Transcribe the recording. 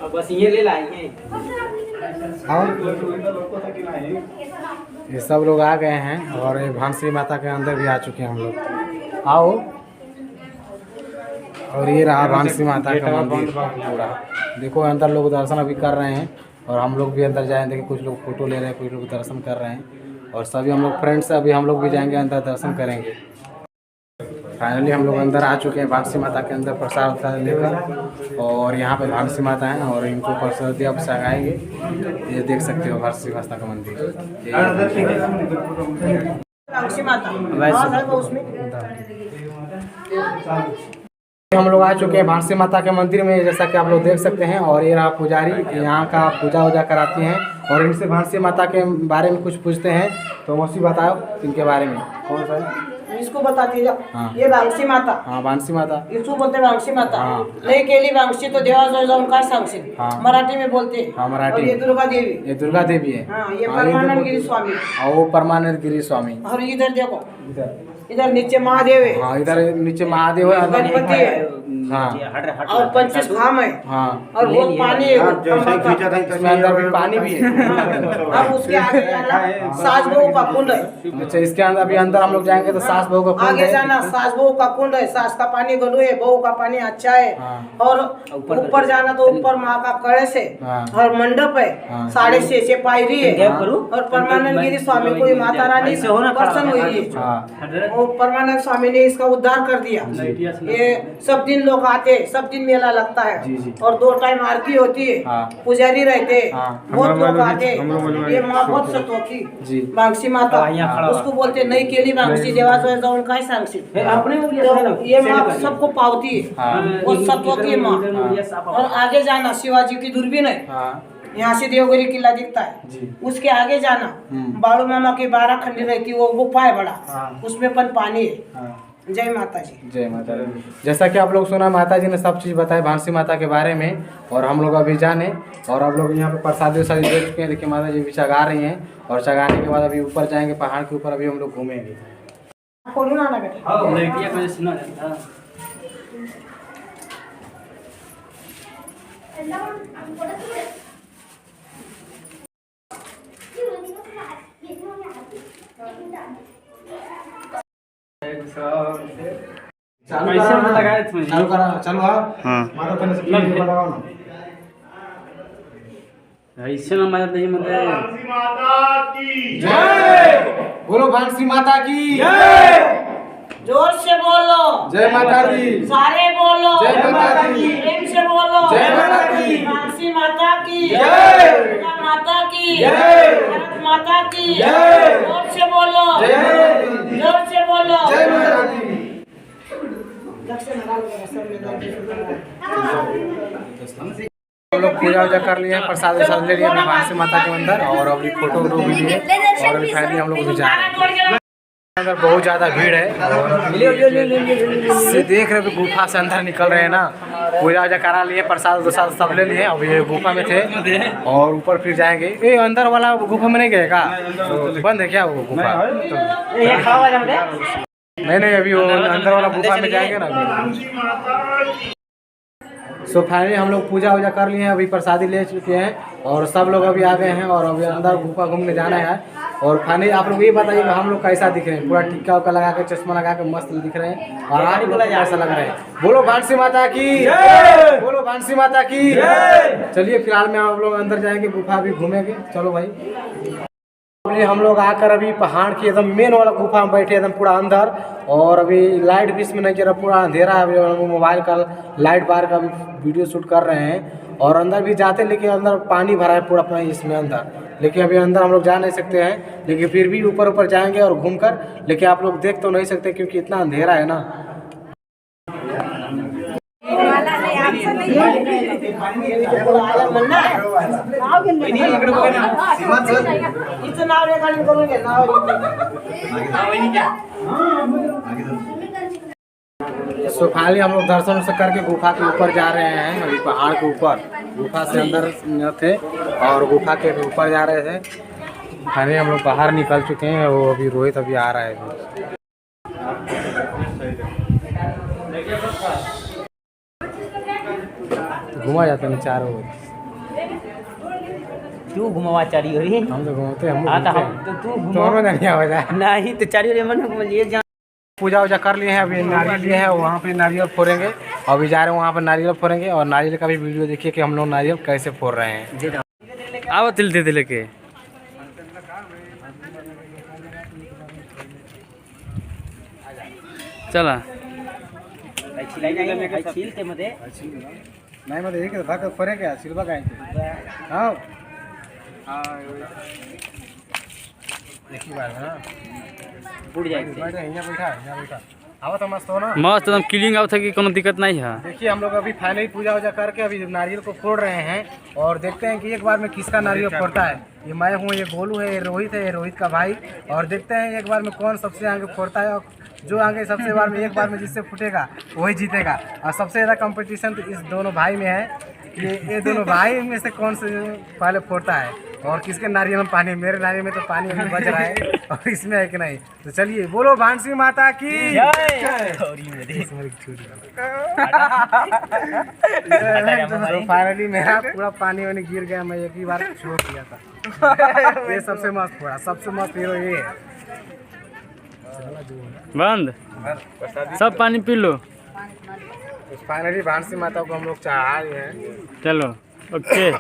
बस ये ले लाएंगे। ये सब लोग आ गए हैं, और ये भानसी माता के अंदर भी आ चुके हैं हम लोग। आओ। और ये रहा भानसी माता का मंदिर पूरा। देखो, अंदर लोग दर्शन अभी कर रहे हैं, और हम लोग भी अंदर जाएंगे। देखिए, कुछ लोग फोटो ले रहे हैं, कुछ लोग दर्शन कर रहे हैं, और सभी हम लोग फ्रेंड्स अभी हम लोग भी जाएंगे अंदर, दर्शन करेंगे। फाइनली हम लोग अंदर आ चुके हैं भानसी माता के अंदर, प्रसाद वसाद लेकर। और यहाँ पे भानसी माता हैं, और इनको प्रसाद अब सगाएंगे। ये देख सकते हो भानसी माता का मंदिर। हम लोग आ चुके हैं भानसी माता के मंदिर में, जैसा कि आप लोग देख सकते हैं। और ये रहा पुजारी, यहाँ का पूजा वूजा कराती हैं, और इनसे भानसी माता के बारे में कुछ पूछते हैं। तो मौसी बताओ इनके बारे में। कौन सा इसको बताती है। हाँ। ये भांगसी माता। हाँ, भानसी माता इसको बोलते हैं भांगसी माता। हाँ। नहीं केली भांगसी तो देवाजवळ जाऊन काय सांगशील। हाँ। मराठी में बोलते हैं। हाँ, मराठी। और ये दुर्गा देवी। ये दुर्गा देवी है। हाँ, ये परमानंद गिरी स्वामी। और वो परमानंद गिरी स्वामी। और इधर देखो, इधर नीचे महादेव है। हाँ, इधर नीचे महादेव है, गणपति है। हाँ, और 25 धाम है। हाँ, और वो पानी है। इसमें अंदर भी पानी भी है। अब उसके आगे जाना सास बहू का कुंड है। अच्छा, इसके अंदर अभी अंदर हम लोग जाएंगे तो सास बहू का कुंड आगे है। जाना सास बहू का कुंड है। सास का पानी गलू है, बहू का पानी अच्छा है। हाँ। और ऊपर जाना तो ऊपर माँ का कलश है। हाँ। और मंडप है। हाँ। 6.5 पायरी है। हाँ। और परमानंद गिरी स्वामी को माता रानी प्रसन्न हुई है। हाँ। वो परमानंद स्वामी ने इसका उद्धार कर दिया। ये सब दिन लोग आते, सब दिन मेला लगता है। जी, जी। और 2 टाइम आरती होती है। हाँ। पुजारी रहते, हाँ। बहुत लोग आते। ये माँ बहुत सतोखी जी। भांगसी माता, उसको बोलते नहीं केली भांगसी देवाजवळ जाऊन काय सांगशील। तो ये माँ सबको पावती है। हाँ। वो सतोखी माँ। और आगे जाना शिवाजी की दूरबीन है। हाँ। यहाँ से देवगिरी किला दिखता है। जी। उसके आगे जाना बालू मामा की 12 खंडी रहती है, वो गुफा है बड़ा। हाँ। उसमें पण पानी है। हाँ। जय माता जी। जय माता दी। जैसा कि आप लोग सुना, माता जी ने सब चीज़ बताई भानसी माता के बारे में, और हम लोग अभी जाने। और आप लोग यहाँ पे प्रसादी वसादी दे चुके हैं। देखिए, माता जी भी चगा रही हैं, और चगाने के बाद अभी ऊपर जाएंगे, पहाड़ के ऊपर अभी हम लोग घूमेंगे। खोलू ना बेटा। चालू करा, चालू माता पहले से लगाओ ना। ऐसे ना माता नहीं मतलब जय बोलो भानसी माता की जय। जोर से बोलो। जय माता दी। सारे बोलो। जय माता दी। प्रेम से बोलो। जय माता दी। भांगसी माता की जय। दुर्गा माता की जय। भारत माता की जय। जोर से बोलो। जय माता दी। जोर से बोलो। जय माता दी। हम लोग पूजा वूजा कर लिए हैं, प्रसाद वसाद ले लिए हैं भानसी माता के अंदर, और अभी फोटो वोटो भी लिए, और अभी फाइनली हम लोग भी जा रहे हैं। अंदर बहुत ज़्यादा भीड़ है, से देख रहे हो गुफा से अंदर निकल रहे हैं ना। पूजा वूजा करा लिए, प्रसाद वसाद सब ले लिए। अब ये गुफा में थे, और ऊपर फिर जाएंगे। ये अंदर वाला गुफा में नहीं गए का? बंद है क्या वो गुफा? नहीं, अभी वो अंदर वाला गुफा में जाएंगे ना। सो फाइनली हम लोग पूजा वूजा कर लिए हैं, अभी प्रसादी ले चुके हैं, और सब लोग अभी आ गए हैं, और अभी अंदर गुफा घूमने जाना है। और फाइनली आप लोग ये बताइए हम लोग कैसा दिख रहे हैं? पूरा टिक्का उक्का लगा के, चश्मा लगा के मस्त दिख रहे हैं, और आप लोग कैसा लग रहा है? बोलो भानसी माता की जय। बोलो भानसी माता की जय। चलिए, फिलहाल में आप लोग अंदर जाएंगे, गुफा भी घूमेंगे। चलो भाई। अभी हम लोग आकर अभी पहाड़ की एकदम मेन वाला गुफा में बैठे एकदम पूरा अंदर, और अभी लाइट भी इसमें नहीं जरा, पूरा अंधेरा है। अभी हम मोबाइल का लाइट बार का वीडियो शूट कर रहे हैं और अंदर भी जाते, लेकिन अंदर पानी भरा है पूरा इसमें अंदर, लेकिन अभी अंदर हम लोग जा नहीं सकते हैं, लेकिन फिर भी ऊपर ऊपर जाएंगे और घूमकर, लेकिन आप लोग देख तो नहीं सकते क्योंकि इतना अंधेरा है ना। तो फाइनली हम लोग दर्शन से करके गुफा के ऊपर जा रहे हैं। अभी पहाड़ के ऊपर, गुफा से अंदर थे और गुफा के ऊपर जा रहे थे। फाइनली हम लोग बाहर निकल चुके हैं। वो अभी रोहित अभी आ रहा है। घुमा जाते हैं चारों ओर। तू घुमावा चारी ओरी, हम तो घूमते हैं, तू दोनों नहीं आवाज नहीं तो चारी ओरी मन घुमाइए। पूजा वूजा कर लिए हैं, अभी नारियल लिए हैं, वहाँ पे नारियल फोड़ेंगे। अभी जा रहे हैं वहाँ पर नारियल फोड़ेंगे और नारियल का भी वीडियो देखिए कि हम लोग नारियल कैसे फोड़ रहे हैं। आओ तिल दे लेके चला नाही मध्ये एक भाग फरक आहे, सिल्वा काय हाँ एक ही बार है ना, बुढ़ जाएगी। बैठा आवा तो मस्त हो ना, मस्त एकदम क्लीन आउट है कि कोनो दिक्कत नहीं है। देखिए हम लोग अभी फाइनली पूजा वूजा करके अभी नारियल को फोड़ रहे हैं और देखते हैं कि एक बार में किसका नारियल फोड़ता है। ये मैं हूँ, ये गोलू है, ये रोहित है, ये रोहित का भाई। और देखते हैं एक बार में कौन सबसे आगे फोड़ता है, और जो आगे सबसे बार में एक बार में जिससे फूटेगा वही जीतेगा। और सबसे ज़्यादा कंपटीशन तो इस दोनों भाई में है कि ये दोनों भाई में से कौन से पहले फोड़ता है और किसके नारियल में पानी। मेरे नारियल में तो पानी अभी बच रहा है और इसमें है कि नहीं। तो चलिए बोलो भानसी माता की फाइनली मेरा पूरा पानी वानी गिर गया, मैं एक ही बार छोड़ दिया था। ये सबसे मस्त फोड़ा, सबसे मस्त हीरो ये है। बंद सब पानी पी लो। फाइनली भानसी माता को हम लोग चढ़ा रहे हैं। चलो ओके।